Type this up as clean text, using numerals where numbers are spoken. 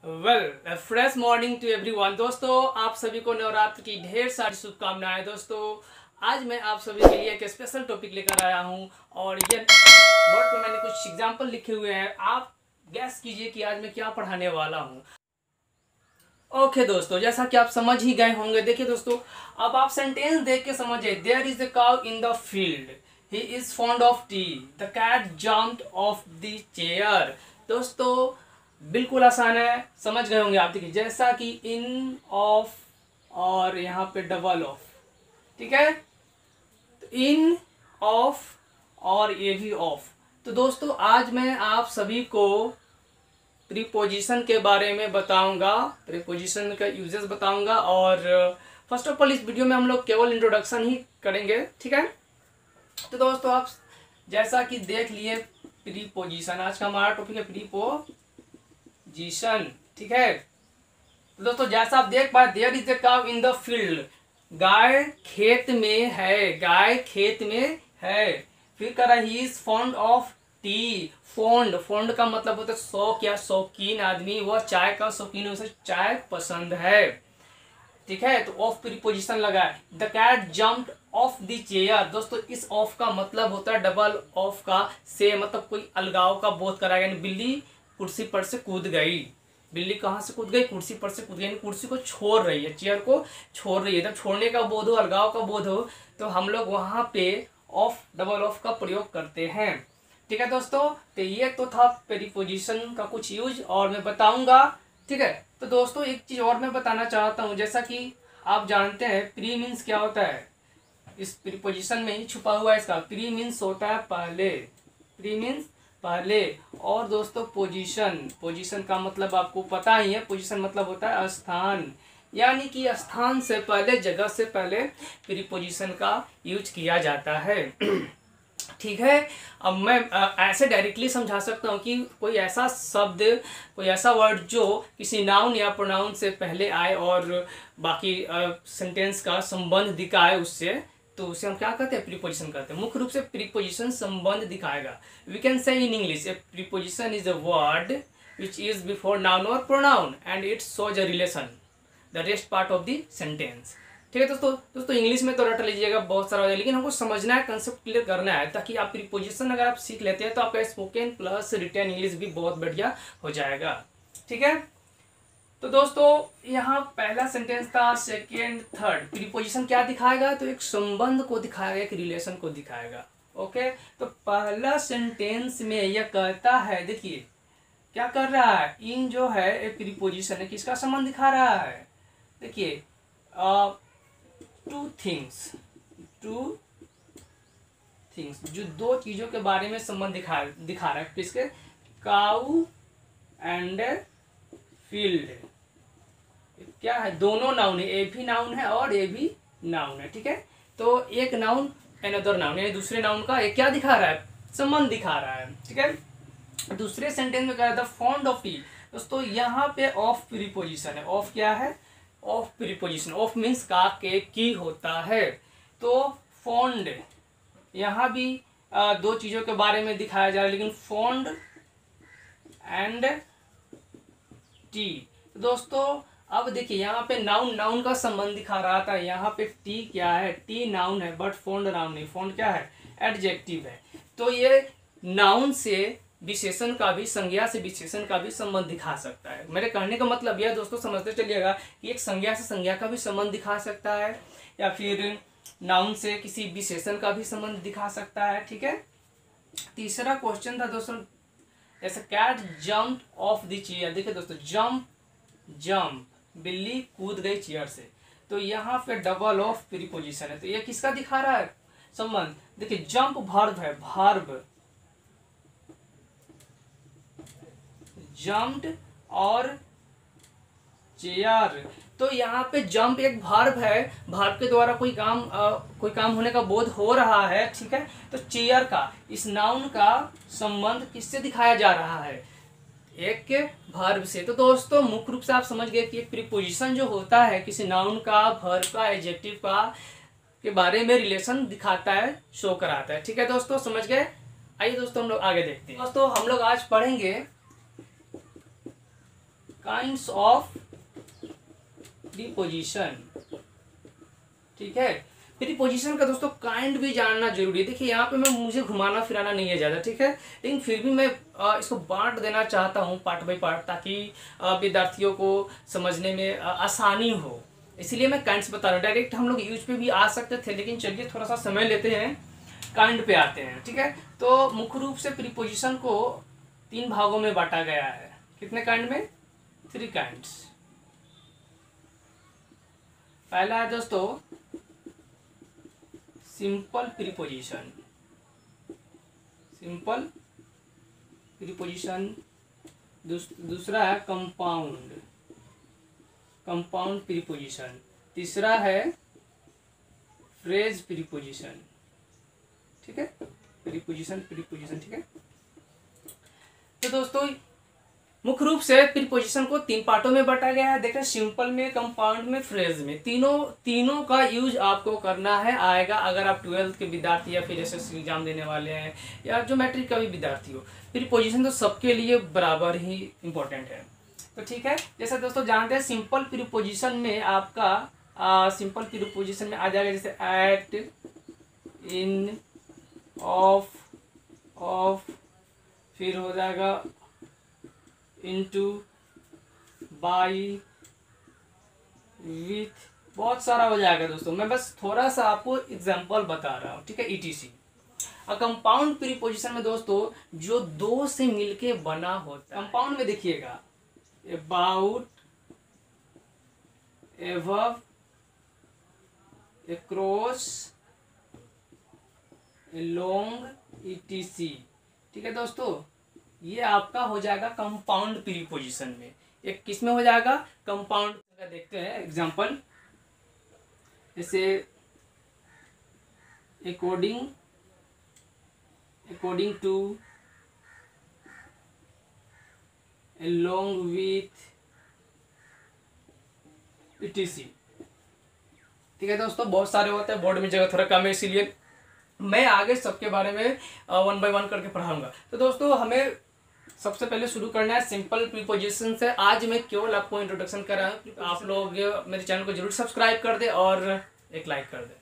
Fresh morning to everyone. दोस्तों आप सभी को नवरात्र की ढेर सारी शुभकामनाएं। दोस्तों आज मैं आप सभी के लिए एक स्पेशल टॉपिक लेकर आया हूं और ये बोर्ड पे मैंने कुछ एग्जाम्पल लिखे हुए हैं। आप गैस कीजिए कि आज मैं क्या पढ़ाने वाला हूं। ओके दोस्तों, जैसा कि आप समझ ही गए होंगे। देखिए दोस्तों, अब आप सेंटेंस देख के समझिए। There is a cow in the field, he is fond of tea, the cat jumped off the chair. दोस्तों बिल्कुल आसान है, समझ गए होंगे आप। देखिए जैसा कि इन, ऑफ और यहाँ पे डबल ऑफ, ठीक है। तो इन, ऑफ और ये भी ऑफ। तो दोस्तों आज मैं आप सभी को प्रीपोजिशन के बारे में बताऊंगा, प्रीपोजिशन का यूजेस बताऊंगा। और फर्स्ट ऑफ ऑल इस वीडियो में हम लोग केवल इंट्रोडक्शन ही करेंगे, ठीक है। तो दोस्तों आप जैसा कि देख लिए प्रीपोजिशन, आज का हमारा टॉपिक है प्रीपोजिशन, ठीक है। तो दोस्तों जैसा आप देख पाए, there is a cow in the field, गाय खेत में है, गाय खेत में है। फिर कह रहा है ही is fond of T. Fond, fond का मतलब होता है शौक या शौकीन आदमी, वह चाय का शौकीन है, उसे चाय पसंद है, ठीक है। तो ऑफ प्रीपोजिशन लगा है। The cat jumped off the chair. दोस्तों इस ऑफ का मतलब होता है डबल ऑफ का से, मतलब कोई अलगाव का बोध कराया, यानी बिल्ली कुर्सी पर से कूद गई। बिल्ली कहाँ से कूद गई? कुर्सी पर से कूद गई, यानी कुर्सी को छोड़ रही है, चेयर को छोड़ रही है। जब छोड़ने का बोध हो, अलगाव का बोध हो, तो हम लोग वहां पे ऑफ, डबल ऑफ का प्रयोग करते हैं, ठीक है दोस्तों। तो ये तो था प्रीपोजिशन का कुछ यूज और मैं बताऊंगा, ठीक है। तो दोस्तों एक चीज और मैं बताना चाहता हूं, जैसा कि आप जानते हैं प्री मीन्स क्या होता है, इस प्रीपोजिशन में ही छुपा हुआ है। इसका प्री मीन्स होता है पहले, प्री मीन्स पहले। और दोस्तों पोजीशन, पोजीशन का मतलब आपको पता ही है, पोजीशन मतलब होता है स्थान, यानी कि स्थान से पहले, जगह से पहले प्रीपोजिशन का यूज किया जाता है, ठीक है। अब मैं ऐसे डायरेक्टली समझा सकता हूँ कि कोई ऐसा शब्द, कोई ऐसा वर्ड जो किसी नाउन या प्रोनाउन से पहले आए और बाकी सेंटेंस का संबंध दिखाए उससे, तो उसे हम क्या कहते हैं? प्रीपोजिशन कहते हैं। मुख्य रूप से प्रीपोजिशन संबंध दिखाएगा। We can say in English a preposition is a word which is before noun और pronoun and it shows a relation the rest part of the sentence, ठीक है दोस्तों इंग्लिश में तो रट लीजिएगा, बहुत सारा हो जाएगा, लेकिन हमको समझना है, कंसेप्ट क्लियर करना है, ताकि आप प्रीपोजिशन अगर आप सीख लेते हैं तो आपका स्पोकन प्लस रिटन इंग्लिश भी बहुत बढ़िया हो जाएगा, ठीक है। तो दोस्तों यहाँ पहला सेंटेंस था, सेकेंड, थर्ड। प्रीपोजिशन क्या दिखाएगा? तो एक संबंध को दिखाएगा, एक रिलेशन को दिखाएगा, ओके। तो पहला सेंटेंस में यह कहता है, देखिए क्या कर रहा है, इन जो है एक प्रीपोजिशन है, किसका संबंध दिखा रहा है? देखिए टू थिंग्स, जो दो चीजों के बारे में संबंध दिखा रहा है, किसके? काऊ एंड फील्ड। क्या है? दोनों नाउन है, ए भी नाउन है और ए भी नाउन है, ठीक है। तो एक नाउन अनदर नाउन, यानी दूसरे नाउन का एक क्या दिखा रहा है? संबंध दिखा रहा है, ठीक है। दूसरे सेंटेंस में कह रहा था फॉन्ड ऑफ टी। दोस्तों यहाँ पे ऑफ प्रीपोजिशन है। ऑफ क्या है? Of preposition. ऑफ मीन्स का, के, की होता है। तो फॉन्ड, यहाँ भी दो चीजों के बारे में दिखाया जा रहा है, लेकिन फॉन्ड एंड टी। तो दोस्तों अब देखिए यहाँ पे नाउन, नाउन का संबंध दिखा रहा था, यहाँ पे टी क्या है? टी नाउन है, बट फॉन्ड नाउन नहीं। फॉन्ड क्या है? एडजेक्टिव है। तो ये नाउन से विशेषण का भी, संज्ञा से विशेषण का भी संबंध दिखा सकता है। मेरे कहने का मतलब यह दोस्तों समझते चलिएगा कि एक संज्ञा से संज्ञा का भी संबंध दिखा सकता है, या फिर नाउन से किसी विशेषण का भी संबंध दिखा सकता है, ठीक है। तीसरा क्वेश्चन था दोस्तों, जैसे cat jump off the chair. देखिए दोस्तों जंप, बिल्ली कूद गई चेयर से। तो यहाँ पे डबल ऑफ प्रीपोजिशन है, तो ये किसका दिखा रहा है संबंध? देखिए जंप वर्ब है, वर्ब, जम्प्ड और चेयर। तो यहाँ पे जंप एक वर्ब है, वर्ब के द्वारा कोई काम होने का बोध हो रहा है, ठीक है। तो चेयर का, इस नाउन का संबंध किससे दिखाया जा रहा है? एक वर्ब से। तो दोस्तों मुख्य रूप से आप समझ गए कि प्रीपोजिशन जो होता है किसी नाउन का, वर्ब का, एडजेक्टिव का के बारे में रिलेशन दिखाता है, शो कराता है, ठीक है दोस्तों, समझ गए। आइए दोस्तों हम लोग आगे देखते हैं। दोस्तों हम लोग आज पढ़ेंगे काइंड्स ऑफ प्रीपोजिशन। ठीक है, प्रीपोजिशन का दोस्तों काइंड भी जानना जरूरी है। देखिए यहाँ पे मुझे घुमाना फिराना नहीं है ज़्यादा, ठीक है, लेकिन फिर भी मैं इसको बांट देना चाहता हूँ पार्ट बाय पार्ट, ताकि विद्यार्थियों को समझने में आसानी हो। इसलिए मैं काइंड्स बता रहा हूँ। डायरेक्ट हम लोग यूज पे भी आ सकते थे, लेकिन चलिए थोड़ा सा समय लेते हैं, काइंड पे आते हैं। ठीक है, तो मुख्य रूप से प्रीपोजिशन को 3 भागों में बांटा गया है। कितने काइंड में? 3 काइंड्स। पहला है दोस्तों सिंपल प्रीपोजिशन, सिंपल प्रीपोजिशन। दूसरा है कंपाउंड, कंपाउंड प्रीपोजिशन। तीसरा है फ्रेज प्रीपोजिशन। ठीक है, प्रीपोजिशन प्रीपोजिशन। ठीक है, तो दोस्तों मुख्य रूप से प्रीपोजिशन को 3 पार्टों में बांटा गया है। देखें, सिंपल में, कंपाउंड में, फ्रेज में। तीनों का यूज आपको करना है, आएगा अगर आप 12th के विद्यार्थी या फिर एसएससी एग्जाम देने वाले हैं, या जो मैट्रिक का भी विद्यार्थी हो। प्रीपोजिशन तो सबके लिए बराबर ही इंपॉर्टेंट है। तो ठीक है, जैसे दोस्तों जानते हैं सिंपल प्रीपोजिशन में आपका सिंपल प्रीपोजिशन में आ जाएगा जैसे एट, इन, ऑफ, फिर हो जाएगा इनटू, बाई, विथ, बहुत सारा हो जाएगा दोस्तों। मैं बस थोड़ा सा आपको एग्जांपल बता रहा हूँ। ठीक है, ईटीसी। कंपाउंड प्रीपोजिशन में दोस्तों जो 2 से मिलके बना होता है। कंपाउंड में देखिएगा about, above, across, along, etc. ठीक है दोस्तों, ये आपका हो जाएगा कंपाउंड प्रीपोजिशन में। एक किस में हो जाएगा? कंपाउंड। देखते हैं एग्जांपल, जैसे according to, along with, etc। ठीक है दोस्तों, बहुत सारे होते हैं, बोर्ड में जगह थोड़ा कम है, इसीलिए मैं आगे सबके बारे में 1 बाय 1 करके पढ़ाऊंगा। तो दोस्तों हमें सबसे पहले शुरू करना है सिंपल प्रीपोजिशन से। आज मैं केवल आपको इंट्रोडक्शन कर रहा हूँ। आप लोग मेरे चैनल को जरूर सब्सक्राइब कर दे और एक लाइक कर दे।